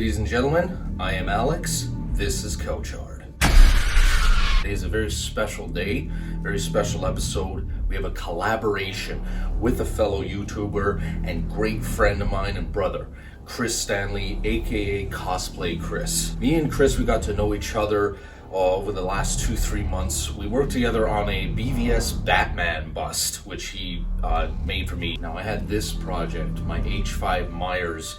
ladies and gentlemen, I am Alex. This is COSPLAY. Today is a very special day, very special episode. We have a collaboration with a fellow YouTuber and great friend of mine and brother, Chris Stanley, aka Cosplay Chris. Me and Chris, we got to know each other over the last 2-3 months. We worked together on a BVS Batman bust, which he made for me. Now I had this project, my H5 Myers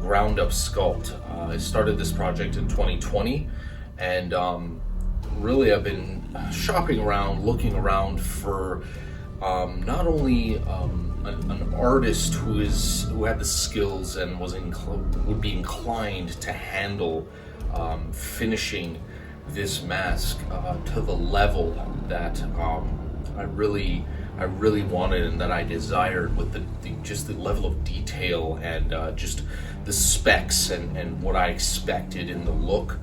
ground up sculpt. I started this project in 2020, and really I've been shopping around, looking around for not only an artist who had the skills and would be inclined to handle finishing this mask to the level that I really wanted and that I desired, with the level of detail and just the specs and what I expected in the look.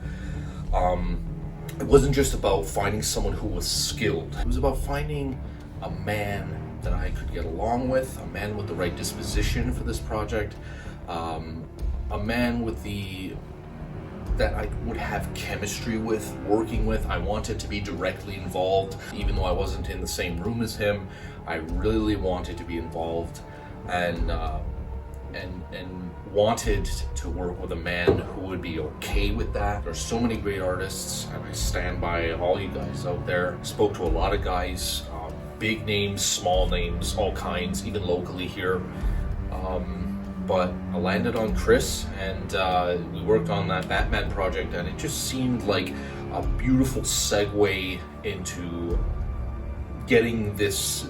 It wasn't just about finding someone who was skilled. It was about finding a man that I could get along with, a man with the right disposition for this project, a man that I would have chemistry with, working with. I wanted to be directly involved, even though I wasn't in the same room as him. I really wanted to be involved and wanted to work with a man who would be okay with that. There's so many great artists, and I stand by all you guys out there. Spoke to a lot of guys, big names, small names, all kinds, even locally here. But I landed on Chris, and we worked on that Batman project, and it just seemed like a beautiful segue into getting this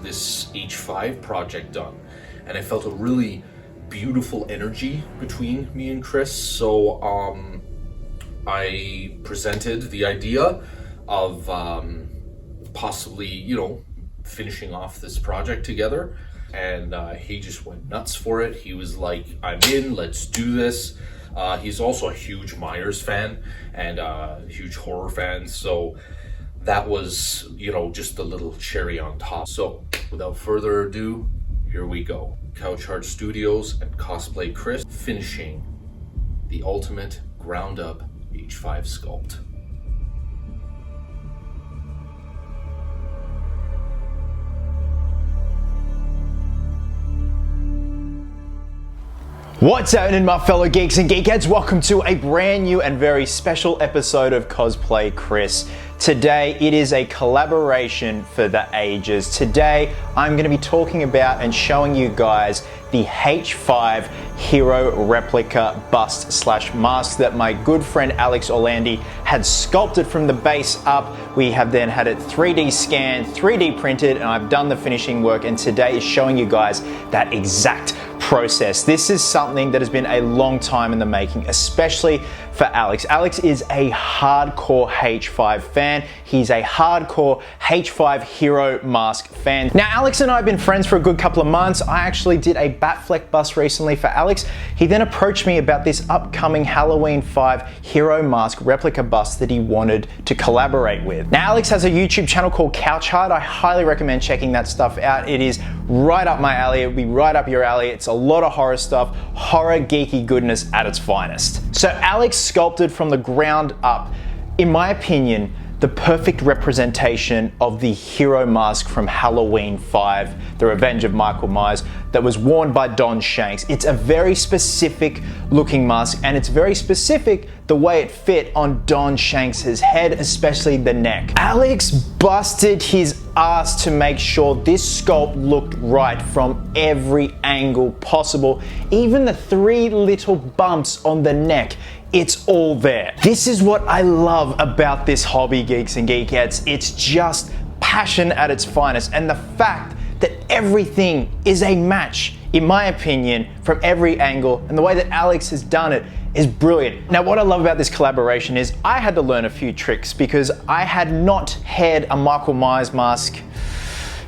H5 project done. And I felt a really beautiful energy between me and Chris, so I presented the idea of possibly, finishing off this project together. And he just went nuts for it. He was like, I'm in, let's do this. He's also a huge Myers fan and a huge horror fan. So that was, just a little cherry on top. So without further ado, here we go. Couch Heart Studios and Cosplay Chris finishing the ultimate ground up H5 sculpt. What's happening, my fellow geeks and geekheads? Welcome to a brand new and very special episode of Cosplay Chris. Today, it is a collaboration for the ages. Today, I'm going to be talking about and showing you guys the H5 Hero Replica bust / mask that my good friend Alex Orlandi had sculpted from the base up. We have then had it 3D scanned, 3D printed, and I've done the finishing work, and today is showing you guys that exact process. This is something that has been a long time in the making, especially for Alex. Alex is a hardcore H5 fan. He's a hardcore H5 Hero Mask fan. Now, Alex and I have been friends for a good couple of months. I actually did a Batfleck bust recently for Alex. He then approached me about this upcoming Halloween 5 Hero Mask replica bust that he wanted to collaborate with. Now, Alex has a YouTube channel called Couch Heart. I highly recommend checking that stuff out. It is right up my alley. It'll be right up your alley. It's a lot of horror stuff, horror geeky goodness at its finest. So Alex sculpted from the ground up, in my opinion, the perfect representation of the hero mask from Halloween 5, The Revenge of Michael Myers, that was worn by Don Shanks. It's a very specific looking mask, and it's very specific the way it fit on Don Shanks' head, especially the neck. Alex busted his ass to make sure this sculpt looked right from every angle possible. Even the 3 little bumps on the neck, it's all there. This is what I love about this hobby, geeks and geekettes. It's just passion at its finest, and the fact that everything is a match, in my opinion, from every angle, and the way that Alex has done it is brilliant. Now, what I love about this collaboration is I had to learn a few tricks because I had not had a Michael Myers mask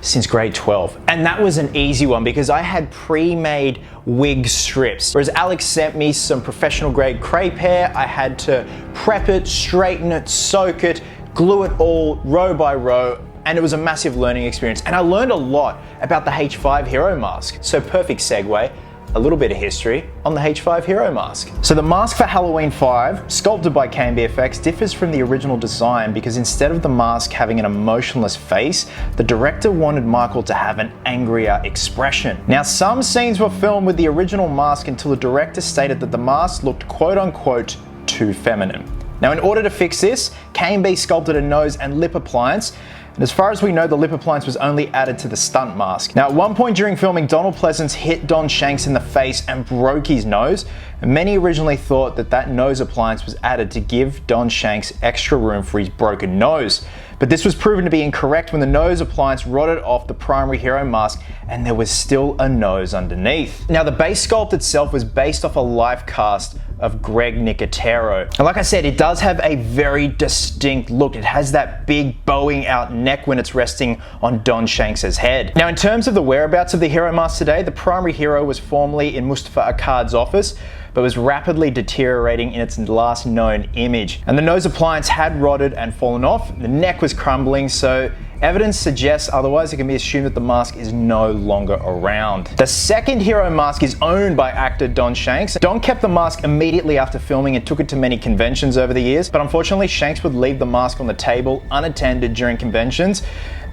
since grade 12. And that was an easy one because I had pre-made wig strips. Whereas Alex sent me some professional grade crepe hair. I had to prep it, straighten it, soak it, glue it all row by row. And it was a massive learning experience. And I learned a lot about the H5 Hero Mask. So perfect segue. a little bit of history on the H5 Hero mask. So the mask for Halloween 5, sculpted by KMBFX, differs from the original design because instead of the mask having an emotionless face, the director wanted Michael to have an angrier expression. Now, some scenes were filmed with the original mask until the director stated that the mask looked quote unquote too feminine. Now, in order to fix this, KMB sculpted a nose and lip appliance, and as far as we know, the lip appliance was only added to the stunt mask. Now, at one point during filming, Donald Pleasance hit Don Shanks in the face and broke his nose, and many originally thought that that nose appliance was added to give Don Shanks extra room for his broken nose. But this was proven to be incorrect when the nose appliance rotted off the primary hero mask and there was still a nose underneath. Now, the base sculpt itself was based off a live cast of Greg Nicotero. And like I said, it does have a very distinct look. It has that big bowing out neck when it's resting on Don Shanks' head. Now, in terms of the whereabouts of the hero mask today, the primary hero was formerly in Mustafa Akkad's office, but was rapidly deteriorating in its last known image. And the nose appliance had rotted and fallen off, the neck was crumbling, so evidence suggests otherwise. It can be assumed that the mask is no longer around. The second hero mask is owned by actor Don Shanks. Don kept the mask immediately after filming and took it to many conventions over the years, but unfortunately Shanks would leave the mask on the table unattended during conventions,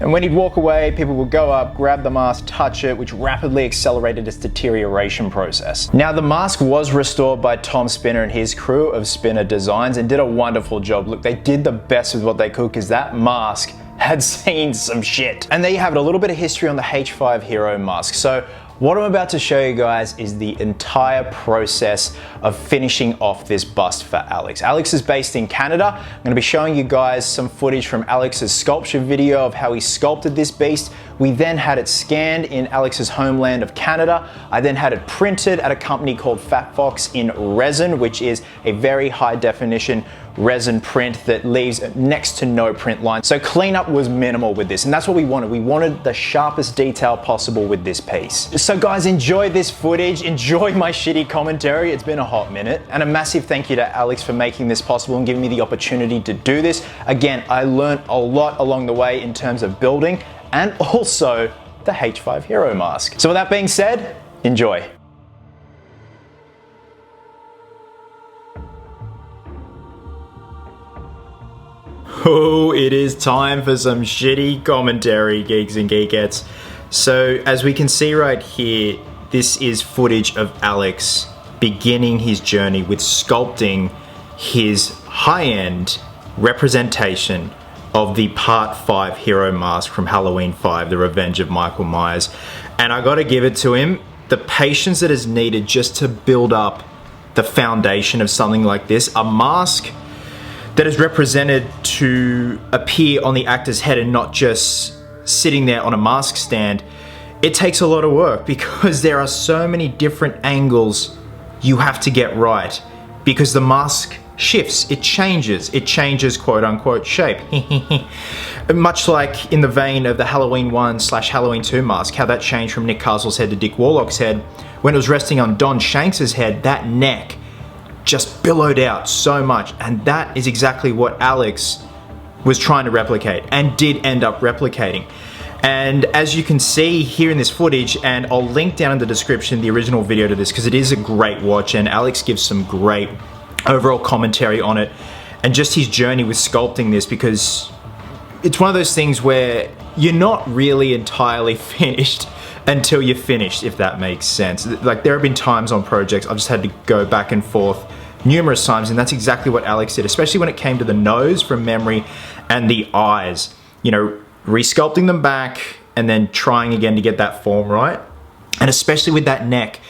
and when he'd walk away, people would go up, grab the mask, touch it, which rapidly accelerated its deterioration process. Now, the mask was restored by Tom Spinner and his crew of Spinner Designs and did a wonderful job. Look, they did the best with what they could because that mask had seen some shit. And there you have it, a little bit of history on the H5 Hero mask. So what I'm about to show you guys is the entire process of finishing off this bust for Alex. Alex is based in Canada. I'm going to be showing you guys some footage from Alex's sculpture video of how he sculpted this beast. We then had it scanned in Alex's homeland of Canada. I then had it printed at a company called Fat Fox in resin, which is a very high definition resin print that leaves next to no print line. So cleanup was minimal with this, and that's what we wanted. We wanted the sharpest detail possible with this piece. So guys, enjoy this footage, enjoy my shitty commentary. It's been a hot minute, and a massive thank you to Alex for making this possible and giving me the opportunity to do this. Again, I learned a lot along the way in terms of building and also the H5 Hero mask. So with that being said, enjoy. Oh, it is time for some shitty commentary, geeks and geekettes. So as we can see right here, this is footage of Alex beginning his journey with sculpting his high-end representation of the Part 5 hero mask from Halloween 5, The Revenge of Michael Myers. And I gotta give it to him, the patience that is needed just to build up the foundation of something like this, a mask that is represented to appear on the actor's head and not just sitting there on a mask stand. It takes a lot of work because there are so many different angles you have to get right because the mask shifts, it changes quote unquote shape. Much like in the vein of the Halloween 1/Halloween 2 mask, how that changed from Nick Castle's head to Dick Warlock's head. When it was resting on Don Shanks' head, that neck just billowed out so much, and that is exactly what Alex was trying to replicate and did end up replicating. And as you can see here in this footage, and I'll link down in the description the original video to this because it is a great watch and Alex gives some great overall commentary on it and just his journey with sculpting this, because it's one of those things where you're not really entirely finished until you're finished, if that makes sense. Like, there have been times on projects I've just had to go back and forth numerous times, and that's exactly what Alex did, especially when it came to the nose from memory and the eyes. You know, resculpting them back and then trying again to get that form right. And especially with that neck,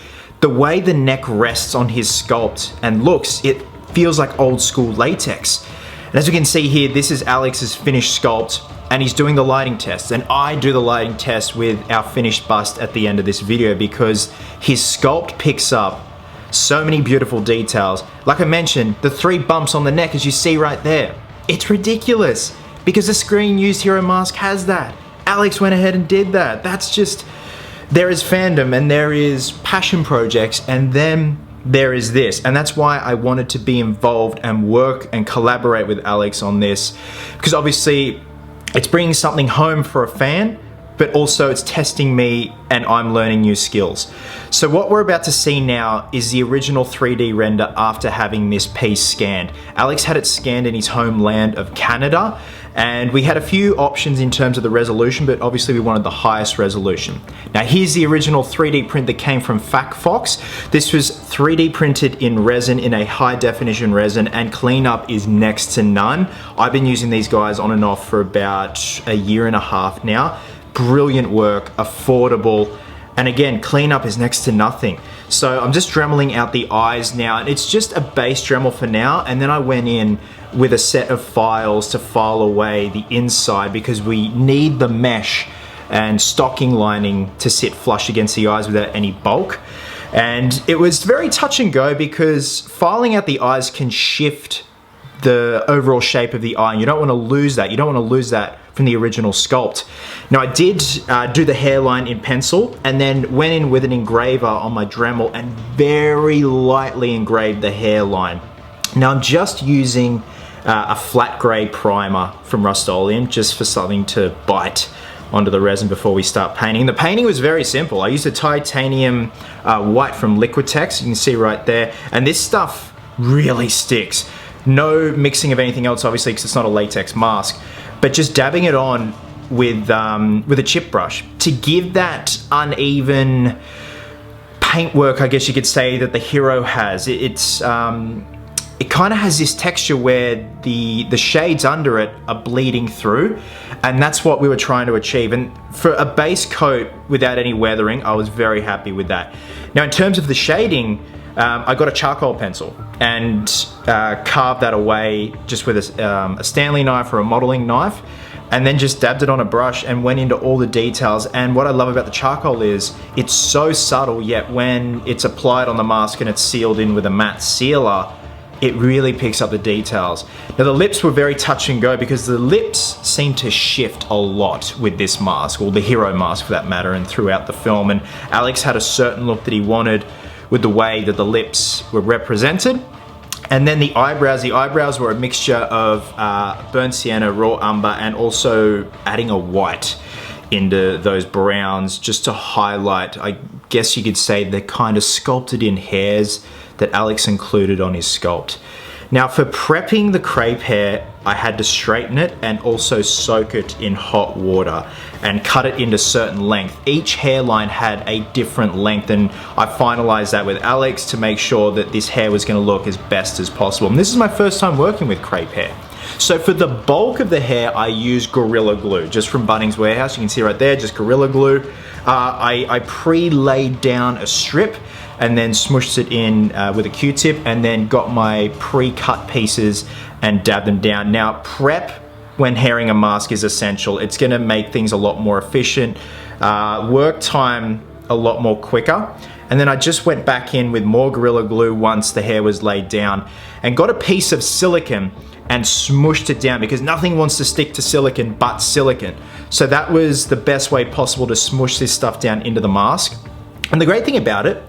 the way the neck rests on his sculpt and looks, it feels like old school latex. And as we can see here, this is Alex's finished sculpt, and he's doing the lighting tests, and I do the lighting test with our finished bust at the end of this video because his sculpt picks up so many beautiful details. Like I mentioned, the 3 bumps on the neck, as you see right there, it's ridiculous because the Screen U5ED Hero mask has that. Alex went ahead and did that. That's just, there is fandom and there is passion projects, and then there is this, and that's why I wanted to be involved and work and collaborate with Alex on this, because obviously it's bringing something home for a fan, but also it's testing me and I'm learning new skills. So what we're about to see now is the original 3D render after having this piece scanned. Alex had it scanned in his homeland of Canada, and we had a few options in terms of the resolution, but obviously we wanted the highest resolution. Now here's the original 3D print that came from FactFox. This was 3D printed in resin, in a high definition resin, and cleanup is next to none. I've been using these guys on and off for about a year and a half now. Brilliant work, affordable, and again, cleanup is next to nothing. So I'm just dremeling out the eyes now, and it's just a base dremel for now, and then I went in with a set of files to file away the inside because we need the mesh and stocking lining to sit flush against the eyes without any bulk. And it was very touch and go because filing out the eyes can shift the overall shape of the eye, and you don't want to lose that. You don't want to lose that from the original sculpt. Now I did do the hairline in pencil and then went in with an engraver on my Dremel and very lightly engraved the hairline. Now I'm just using a flat grey primer from Rust-Oleum just for something to bite onto the resin before we start painting. The painting was very simple. I used a titanium white from Liquitex, you can see right there, and this stuff really sticks. No mixing of anything else, obviously, because it's not a latex mask, but just dabbing it on with a chip brush to give that uneven paintwork, I guess you could say, that the hero has. It kind of has this texture where the shades under it are bleeding through, and that's what we were trying to achieve. And for a base coat without any weathering, I was very happy with that. Now, in terms of the shading, I got a charcoal pencil and carved that away just with a Stanley knife or a modeling knife, and then just dabbed it on a brush and went into all the details. And what I love about the charcoal is it's so subtle, yet when it's applied on the mask and it's sealed in with a matte sealer, it really picks up the details. Now the lips were very touch and go because the lips seem to shift a lot with this mask, or the hero mask for that matter, and throughout the film. And Alex had a certain look that he wanted with the way that the lips were represented. And then the eyebrows were a mixture of burnt sienna, raw umber, and also adding a white into those browns just to highlight, I guess you could say, the kind of sculpted in hairs that Alex included on his sculpt. Now for prepping the crepe hair, I had to straighten it and also soak it in hot water and cut it into certain length. Each hairline had a different length, and I finalized that with Alex to make sure that this hair was going to look as best as possible. And this is my first time working with crepe hair. So for the bulk of the hair, I used Gorilla Glue, just from Bunnings Warehouse. You can see right there, just Gorilla Glue. I pre-laid down a strip and then smushed it in with a Q-tip, and then got my pre-cut pieces and dabbed them down. Now prep when hairing a mask is essential. It's gonna make things a lot more efficient, work time a lot more quicker. And then I just went back in with more Gorilla Glue once the hair was laid down, and got a piece of silicone and smushed it down because nothing wants to stick to silicone but silicone. So that was the best way possible to smush this stuff down into the mask. And the great thing about it,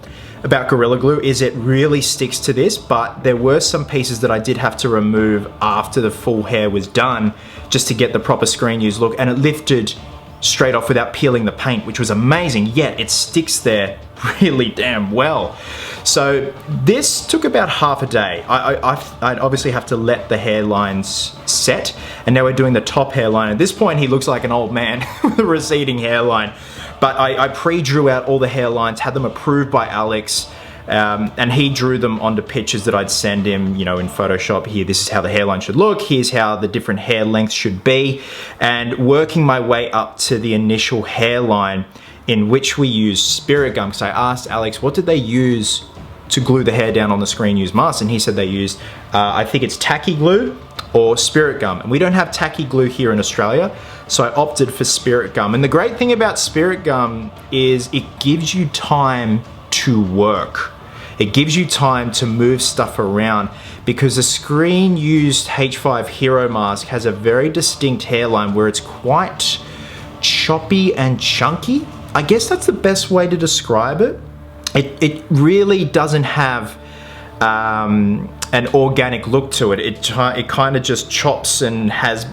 about Gorilla Glue, is it really sticks to this, but there were some pieces that I did have to remove after the full hair was done just to get the proper screen use look, and it lifted straight off without peeling the paint, which was amazing, yet it sticks there really damn well. So this took about half a day. I'd obviously have to let the hairlines set, and now we're doing the top hairline. At this point he looks like an old man with a receding hairline. But I pre-drew out all the hairlines, had them approved by Alex, and he drew them onto pictures that I'd send him, you know, in Photoshop. Here, this is how the hairline should look, here's how the different hair lengths should be, and working my way up to the initial hairline, in which we used spirit gum, because I asked Alex, what did they use to glue the hair down on the Screen Use mask? And he said they used, I think it's tacky glue or spirit gum. And we don't have tacky glue here in Australia, so I opted for spirit gum. And the great thing about spirit gum is it gives you time to work. It gives you time to move stuff around, because the Screen Used H5 Hero mask has a very distinct hairline where it's quite choppy and chunky. I guess that's the best way to describe it. It really doesn't have an an organic look to it. It kind of just chops and has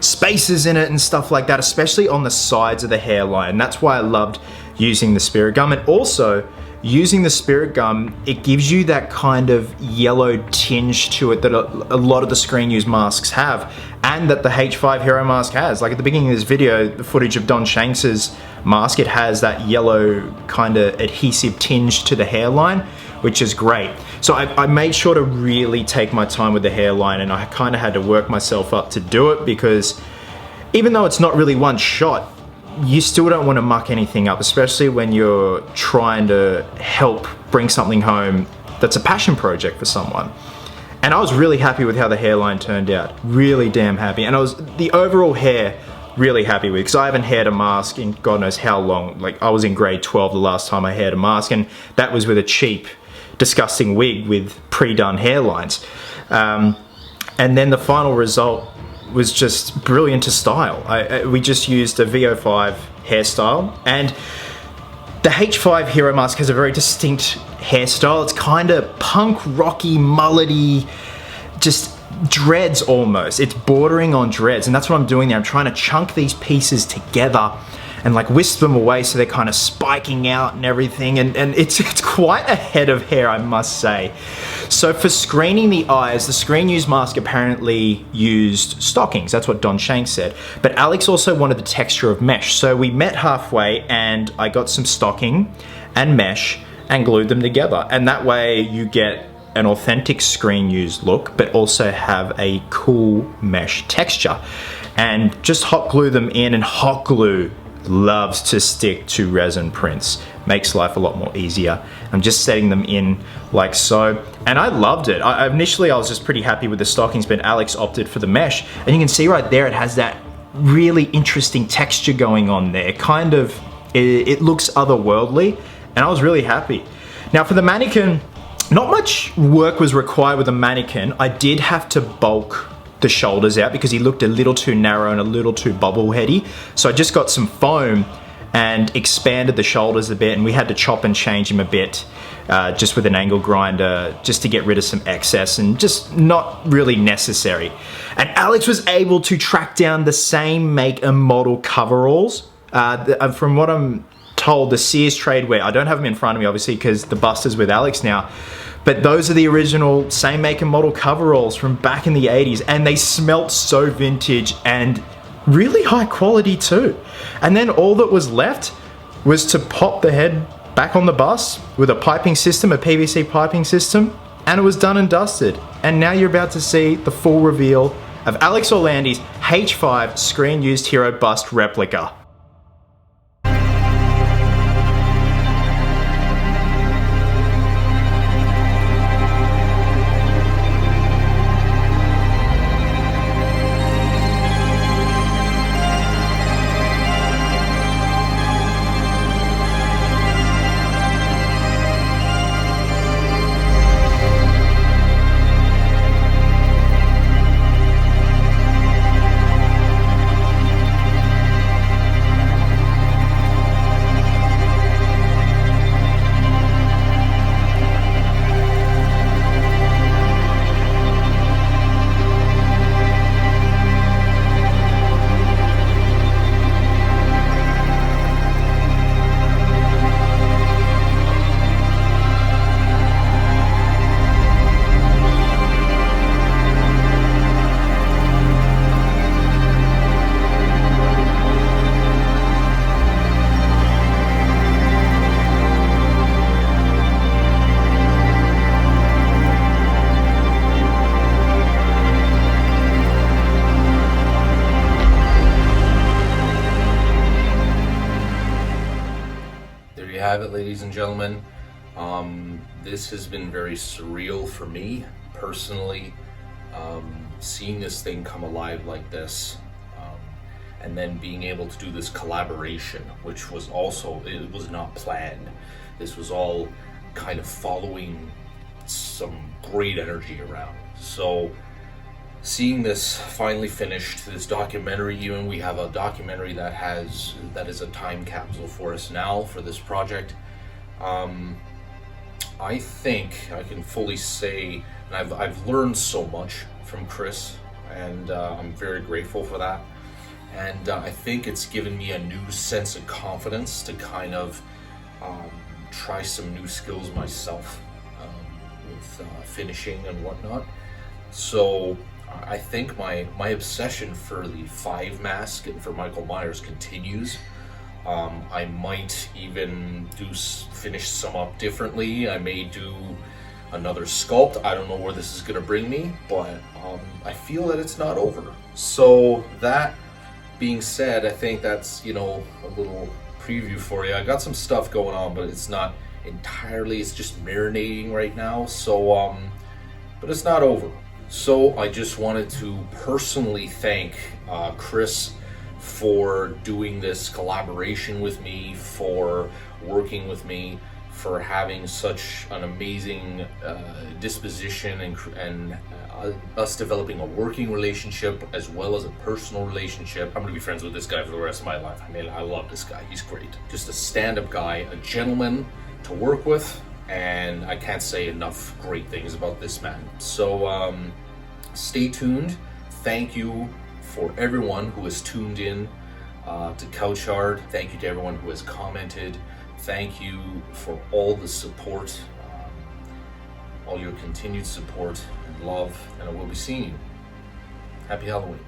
spaces in it and stuff like that, especially on the sides of the hairline. That's why I loved using the spirit gum. And also, using the spirit gum, it gives you that kind of yellow tinge to it that a lot of the Screen U masks have, and that the H5 Hero mask has. Like at the beginning of this video, the footage of Don Shanks's mask, it has that yellow kind of adhesive tinge to the hairline, which is great. So I made sure to really take my time with the hairline, and I kind of had to work myself up to do it, because even though it's not really one shot, you still don't want to muck anything up, especially when you're trying to help bring something home that's a passion project for someone. And I was really happy with how the hairline turned out. Really damn happy. And I was, the overall hair, really happy with, because I haven't haired a mask in God knows how long. Like, I was in grade 12 the last time I haired a mask, and that was with a cheap, disgusting wig with pre-done hairlines. And then the final result was just brilliant to style. We just used a VO5 hairstyle, and the H5 Hero mask has a very distinct hairstyle. It's kind of punk rocky, mullety, just dreads almost. It's bordering on dreads, and that's what I'm doing there. I'm trying to chunk these pieces together and like whisk them away so they're kind of spiking out and everything, and it's quite a head of hair, I must say. So for screening the eyes, the Screen U mask apparently used stockings. That's what Don Shanks said. But Alex also wanted the texture of mesh. So we met halfway, and I got some stocking and mesh and glued them together. And that way you get an authentic Screen U look, but also have a cool mesh texture. And just hot glue them in, and hot glue loves to stick to resin prints. Makes life a lot more easier. I'm just setting them in like so, and I loved it. Initially I was just pretty happy with the stockings, but Alex opted for the mesh, and you can see right there it has that really interesting texture going on there. Kind of, it looks otherworldly, and I was really happy. Now for the mannequin, not much work was required with the mannequin. I did have to bulk the shoulders out because he looked a little too narrow and a little too bubble heady. So I just got some foam and expanded the shoulders a bit, and we had to chop and change him a bit just with an angle grinder, just to get rid of some excess and just not really necessary. And Alex was able to track down the same make and model coveralls. From what I'm told, the Sears Tradewear, I don't have them in front of me obviously because the bust is with Alex now, but those are the original same make and model coveralls from back in the 80s, and they smelt so vintage and really high quality too. And then all that was left was to pop the head back on the bus with a piping system, a PVC piping system, and it was done and dusted. And now you're about to see the full reveal of Alex Orlandi's H5 Screen U Hero Bust Replica. Have it, ladies and gentlemen. This has been very surreal for me personally, seeing this thing come alive like this, and then being able to do this collaboration, which was also, it was not planned. This was all kind of following some great energy around. So seeing this finally finished, this documentary, even we have a documentary that is a time capsule for us now for this project. I think I can fully say And I've learned so much from Chris, and I'm very grateful for that. And I think it's given me a new sense of confidence to kind of try some new skills myself with finishing and whatnot. So I think my obsession for the 5 mask and for Michael Myers continues. I might even finish some up differently. I may do another sculpt. I don't know where this is going to bring me, but I feel that it's not over. So that being said, I think that's, you know, a little preview for you. I got some stuff going on, but it's not entirely, it's just marinating right now. So, but it's not over. So I just wanted to personally thank Chris for doing this collaboration with me, for working with me, for having such an amazing disposition, and us developing a working relationship as well as a personal relationship. I'm gonna be friends with this guy for the rest of my life. I mean, I love this guy. He's great. Just a stand-up guy, a gentleman to work with, and I can't say enough great things about this man. So stay tuned. Thank you for everyone who has tuned in to Couchard. Thank you to everyone who has commented. Thank you for all the support, all your continued support and love, and I will be seeing you. Happy Halloween.